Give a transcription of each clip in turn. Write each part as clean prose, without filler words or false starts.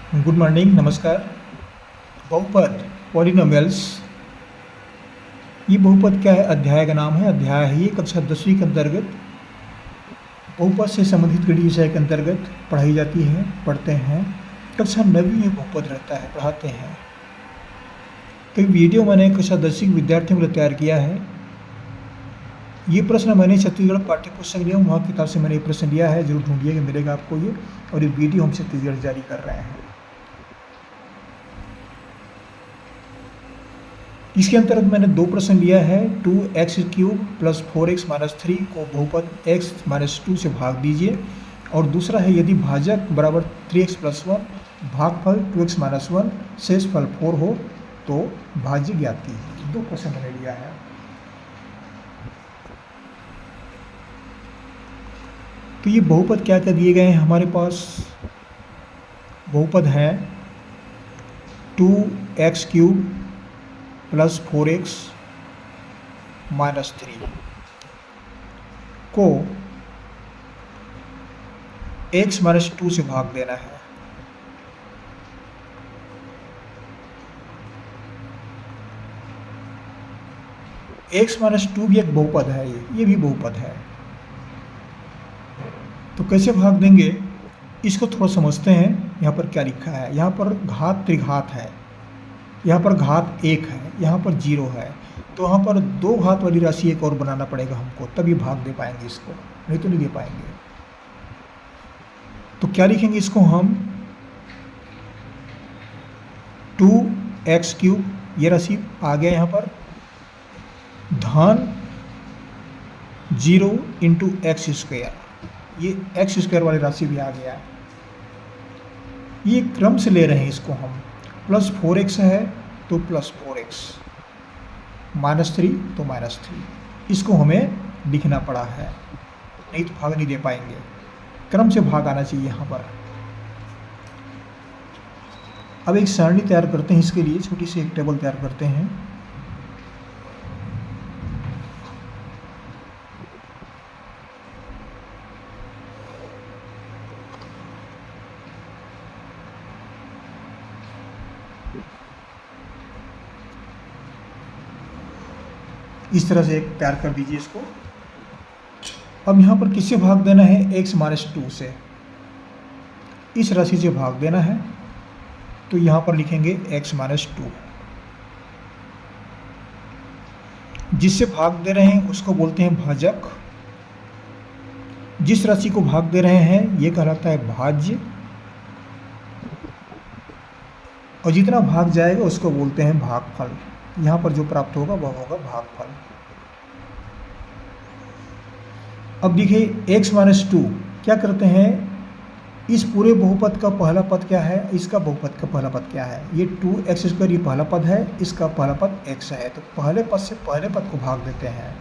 Good morning, नमस्कार। बहुपद polynomials, ये बहुपद क्या है? अध्याय का नाम है। अध्याय है ये कक्षा 10वीं के अंतर्गत बहुपद से संबंधित गणित विषय के अंतर्गत पढ़ाई जाती है, पढ़ते हैं। कक्षा 9वीं में बहुपद रहता है, पढ़ाते हैं। तो वीडियो मैंने कक्षा 10वीं के विद्यार्थियों के लिए तैयार किया है। ये प्रश्न मैंने छत्तीसगढ़ पाठ्य पुस्तक लिया, वहाँ किताब से मैंने ये प्रश्न लिया है, जरूर ढूंढिएगा, मिलेगा आपको ये। और ये वीडियो हम छत्तीसगढ़ जारी कर रहे हैं। इसके अंतर्गत मैंने दो प्रश्न लिया है। 2x³ + 4x - 3 को बहुपद x - 2 से भाग दीजिए। और दूसरा है, यदि भाजक बराबर 3x + 1, भागफल 2x - 1, शेषफल 4 हो तो भाज्य ज्ञात कीजिए। दो प्रश्न मैंने लिया है। तो ये बहुपद क्या क्या दिए गए हैं हमारे पास? बहुपद है 2x³ + 4x - 3 को x - 2 से भाग देना है। x - 2 भी एक बहुपद है, ये भी बहुपद है। तो कैसे भाग देंगे, इसको थोड़ा समझते हैं। यहाँ पर क्या लिखा है? यहाँ पर घात त्रिघात है, यहाँ पर घात 1 है, यहाँ पर 0 है। तो यहाँ पर दो घात वाली राशि एक और बनाना पड़ेगा हमको, तभी भाग दे पाएंगे इसको, नहीं तो नहीं दे पाएंगे। तो क्या लिखेंगे इसको हम? 2x³, ये राशि आ गया यहाँ पर, धन 0 × x², ये x² वाली राशि भी आ गया। ये क्रम से ले रहे हैं इसको हम। +4x है तो +4x, -3 तो -3, इसको हमें लिखना पड़ा है, नहीं तो भाग नहीं दे पाएंगे। क्रम से भाग आना चाहिए यहाँ पर। अब एक सारणी तैयार करते हैं, इसके लिए छोटी सी एक टेबल तैयार करते हैं। इस तरह से एक तैयार कर दीजिए इसको। अब यहाँ पर किससे भाग देना है? x - 2 से, इस राशि से भाग देना है। तो यहाँ पर लिखेंगे x - 2। जिससे भाग दे रहे हैं उसको बोलते हैं भाजक। जिस राशि को भाग दे रहे हैं ये कहलाता है भाज्य। और जितना भाग जाएगा उसको बोलते हैं भागफल। यहाँ पर जो प्राप्त होगा वह होगा भागफल। अब देखिए x - 2 क्या करते हैं? इस पूरे बहुपद का पहला पद क्या है? इसका बहुपद का पहला पद क्या है? ये 2x² ये पहला पद है, इसका पहला पद x है। तो पहले पद से पहले पद को भाग देते हैं।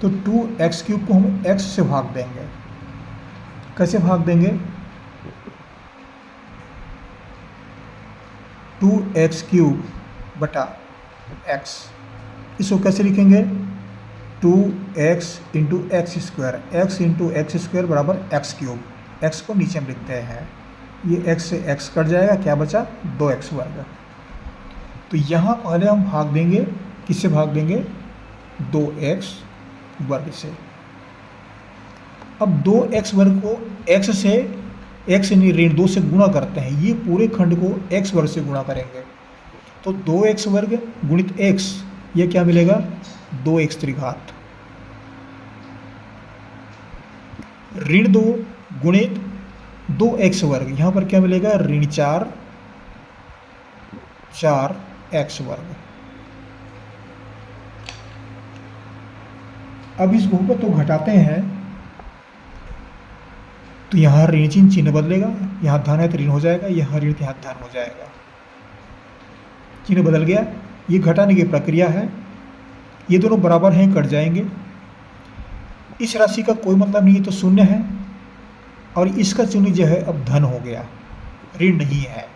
तो 2x³ को हम x से भाग देंगे। कैसे भाग देंगे? 2x³ बटा x, इसको कैसे लिखेंगे? 2x × x², x × x² बराबर x³। x को नीचे में लिखते हैं, ये x से x कट जाएगा, क्या बचा? 2x²। तो यहाँ पहले हम भाग देंगे, किससे भाग देंगे? 2x² से। अब 2x² को x से, x नहीं ऋण 2 से गुणा करते हैं। ये पूरे खंड को x² से गुणा करेंगे। तो 2x² गुणित x, ये क्या मिलेगा? 2x त्रिघात। ऋण 2 गुणित 2x², यहाँ पर क्या मिलेगा? ऋण 4, 4x²। अब इस बहुपद को घटाते हैं तो यहाँ ऋण चिन्ह बदलेगा, यहाँ धन है तो ऋण हो जाएगा, यहाँ ऋण यहाँ धन हो जाएगा, चिन्ह बदल गया। ये घटाने की प्रक्रिया है, ये दोनों बराबर हैं, कट जाएंगे। इस राशि का कोई मतलब नहीं है तो शून्य है, और इसका चिन्ह जो है अब धन हो गया, ऋण नहीं है।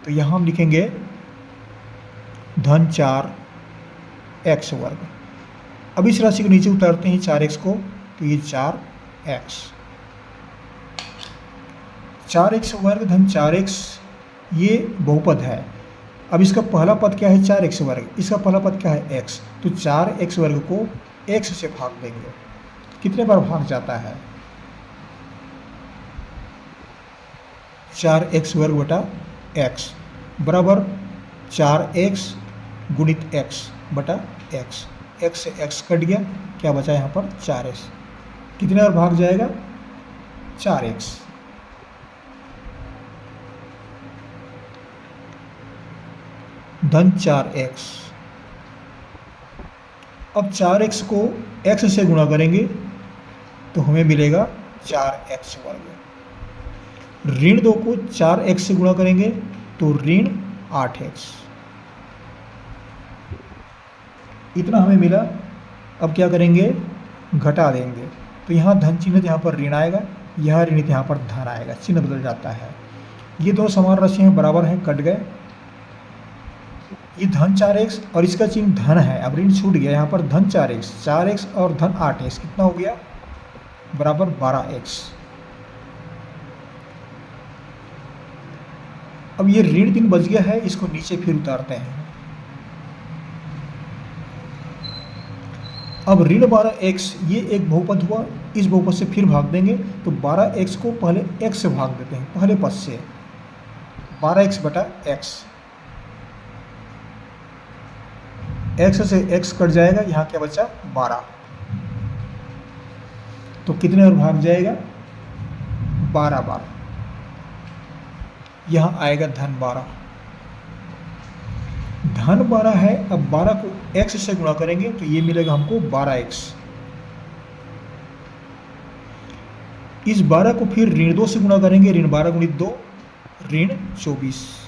तो यहाँ हम लिखेंगे धन 4x²। अब इस राशि को नीचे उतारते हैं 4x को, तो ये 4x, 4x² धन 4x ये बहुपद है। अब इसका पहला पद क्या है 4x वर्ग, इसका पहला पद क्या है x, तो 4x वर्ग को x से भाग देंगे। कितने बार भाग जाता है 4x वर्ग बटा x बराबर 4x गुणित x बटा x, x से x कट गया, क्या बचा यहाँ पर 4x। कितने बार भाग जाएगा 4x। धन 4x। अब 4x को x से गुणा करेंगे तो हमें मिलेगा 4x वर्ग। ऋण 2 को 4x से गुणा करेंगे तो ऋण 8x। इतना हमें मिला। अब क्या करेंगे घटा देंगे, तो यहाँ धन चिन्ह यहाँ पर ऋण आएगा, यहाँ ऋण यहाँ पर धन आएगा, चिन्ह बदल जाता है। ये दो समान राशियाँ बराबर हैं, कट गए। ये धन 4x और इसका चिन्ह धन है, अब ऋण छूट गया, यहाँ पर धन 4x और धन 8x कितना हो गया बराबर 12x। अब ये ऋण 3 बच गया है, इसको नीचे फिर उतारते हैं। अब ऋण 12x ये एक बहुपद हुआ, इस बहुपद से फिर भाग देंगे तो 12x को पहले x से भाग देते हैं, पहले पद से 12x बटा x। x से x कट जाएगा, यहाँ क्या बचा 12, तो कितने बार भाग जाएगा 12 बार। यहाँ आएगा धन 12। धन 12 है, अब 12 को x से गुणा करेंगे तो ये मिलेगा हमको 12x। इस 12 को फिर ऋण 2 से गुणा करेंगे, ऋण 12 गुणित 2 ऋण 24।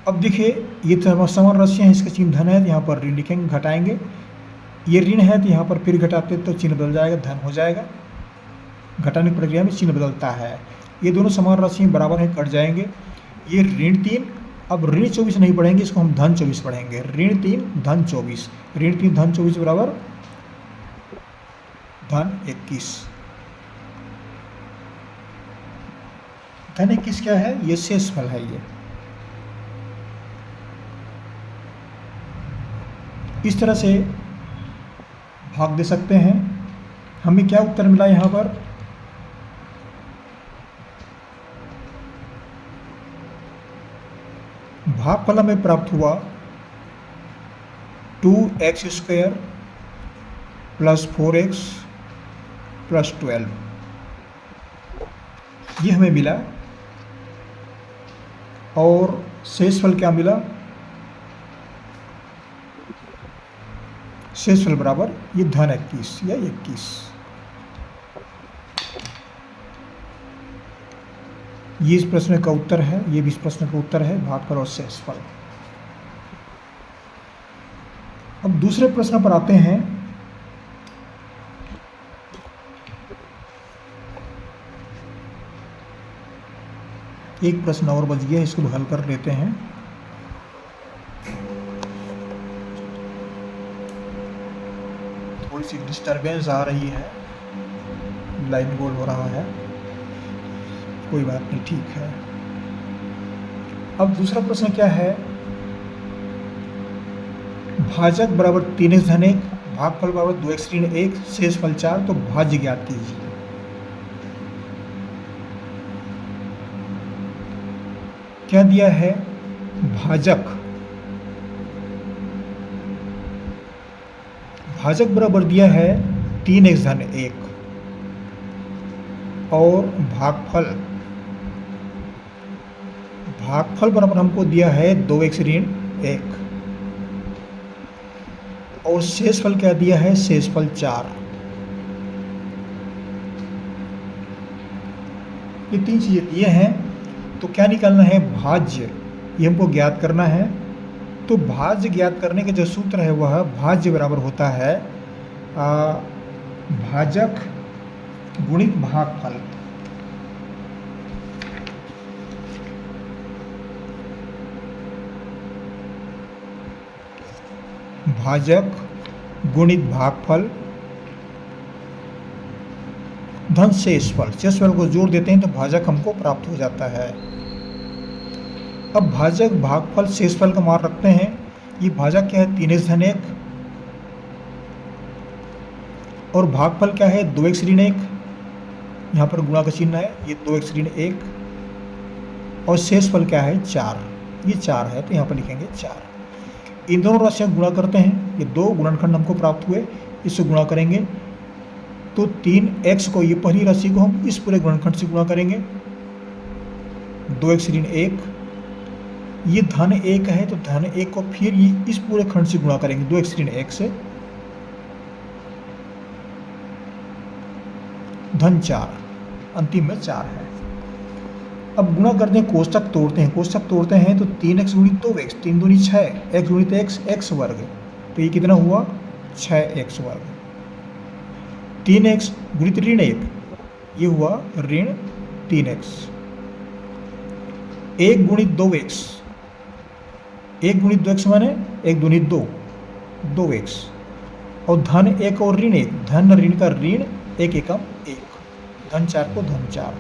अब देखिए ये तो समान राशियाँ हैं, इसका चिन्ह धन है तो यहाँ पर ऋण लिखेंगे, घटाएंगे। ये ऋण है तो यहाँ पर फिर घटाते तो चिन्ह बदल जाएगा, धन हो जाएगा। घटाने की प्रक्रिया में चिन्ह बदलता है। ये दोनों समान राशियाँ बराबर हैं, कट जाएंगे। ये ऋण 3, अब ऋण 24 नहीं पढ़ेंगे, इसको हम धन 24 पढ़ेंगे। ऋण 3 धन 24, ऋण 3 धन 24 बराबर धन 21। धन 21 क्या है, ये शेषफल है। ये इस तरह से भाग दे सकते हैं। हमें क्या उत्तर मिला यहाँ पर, भागफल में प्राप्त हुआ 2x² प्लस 4x प्लस 12, ये हमें मिला। और शेषफल क्या मिला, शेषफल बराबर ये धन 21 या 21। ये इस प्रश्न का उत्तर है, ये भी इस प्रश्न का उत्तर है, भागफल और शेषफल। अब दूसरे प्रश्न पर आते हैं। एक प्रश्न और बच गया, इसको हल कर लेते हैं। थोड़ी सी डिस्टरबेंस आ रही है, लाइन गोल हो रहा है, कोई बात नहीं, ठीक है। अब दूसरा प्रश्न क्या है, भाजक बराबर 3x धन 1, भागफल बराबर 2x ऋण 1, शेषफल 4, तो भाज्य ज्ञात कीजिए। क्या दिया है, भाजक बराबर दिया है 3x धन 1 और भागफल बराबर हमको दिया है 2x ऋण 1 और शेषफल क्या दिया है, शेषफल 4। ये 3 चीजें दिए हैं, तो क्या निकालना है, भाज्य, ये हमको ज्ञात करना है। तो भाज्य ज्ञात करने के जो सूत्र है वह भाज्य बराबर होता है भाजक गुणित भागफल। भाजक गुणित भागफल धन शेषफल, शेषफल को जोड़ देते हैं तो भाजक हमको प्राप्त हो जाता है। अब भाजक भागफल शेषफल का मान रखते हैं। ये भाजक क्या है 3x धन 1 और भागफल क्या है 2x ऋण 1। यहाँ पर गुणा का चिन्ह है, ये 2x ऋण 1 और शेषफल क्या है 4, ये 4 है तो यहाँ पर लिखेंगे 4। इन दोनों राशियों को गुणा करते हैं, ये दो गुणनखंड हमको प्राप्त हुए, इससे गुणा करेंगे तो 3x को, ये पहली राशि को हम इस पूरे गुणनखंड से गुणा करेंगे 2x ऋण 1, ये धन 1 है तो धन 1 को फिर ये इस पूरे खंड से गुणा करेंगे 2x ऋण 1 से, धन 4, अंतिम में 4 है। अब गुणा करते हैं, कोष्टक तोड़ते हैं, कोष्टक तोड़ते हैं तो 3x गुणित 2x, 3 दूनी 6, x गुणित x, x वर्ग, तो ये कितना हुआ 6x वर्ग। 3x गुणित ऋण 1, ये हुआ ऋण 3x। 1 गुणित 2x, 1 गुणित 2x माने 1 दूनी 2, 2x और धन 1 और ऋण 1, धन ऋण का ऋण 1 एकम 1, धन 4 को धन 4।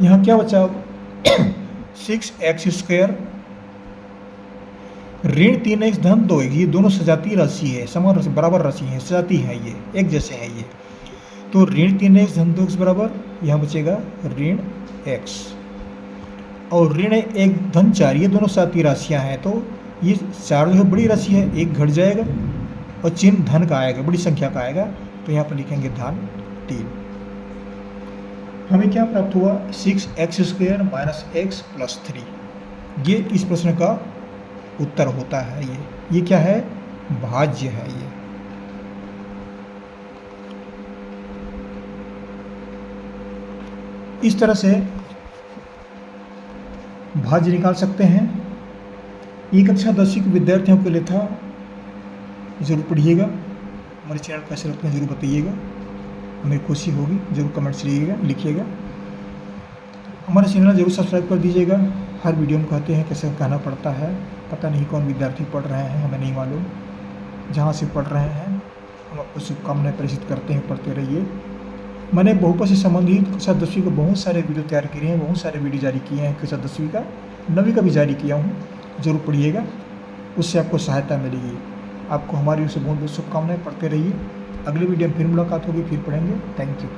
यहाँ क्या बचा 6x स्क्वायर ऋण 3x धन 2x, ये दोनों सजातीय राशि है, समान राशि, बराबर राशि है, सजाती है, ये एक जैसे हैं ये, तो ऋण 3x धन 2x बराबर यहाँ बचेगा ऋण x और ऋण 1 धन 4, ये दोनों सजातीय राशियाँ हैं तो ये 4 जो है बड़ी राशि है, 1 घट जाएगा और चिन्ह धन का आएगा, बड़ी संख्या का आएगा, तो यहाँ पर लिखेंगे धन 3। हमें क्या प्राप्त हुआ 6x square minus x plus 3, ये इस प्रश्न का उत्तर होता है। ये क्या है भाज्य है। ये इस तरह से भाज्य निकाल सकते हैं। ये कक्षा 10वीं के विद्यार्थियों के लिए था, जरूर पढ़िएगा। हमारे चैनल कैसे लगते हैं जरूर बताइएगा, हमें खुशी होगी, जरूर कमेंट्स लिखिएगा। हमारे चैनल जरूर सब्सक्राइब कर दीजिएगा। हर वीडियो में कहते हैं कैसे कहना पड़ता है, पता नहीं कौन विद्यार्थी पढ़ रहे हैं, हमें नहीं मालूम। जहाँ से पढ़ रहे हैं हम आपको शुभकामनाएं प्रेषित करते हैं, पढ़ते रहिए। मैंने बहुपद से संबंधित कक्षा 10वीं को बहुत सारे वीडियो तैयार किए हैं, बहुत सारे वीडियो जारी किए हैं, कक्षा 10वीं का 9वीं का भी जारी किया हूँ, जरूर पढ़िएगा, उससे आपको सहायता मिलेगी। आपको हमारी ओर से बहुत बहुत शुभकामनाएं, पढ़ते रहिए। अगले वीडियो में फिर मुलाकात होगी, फिर पढ़ेंगे। Thank you.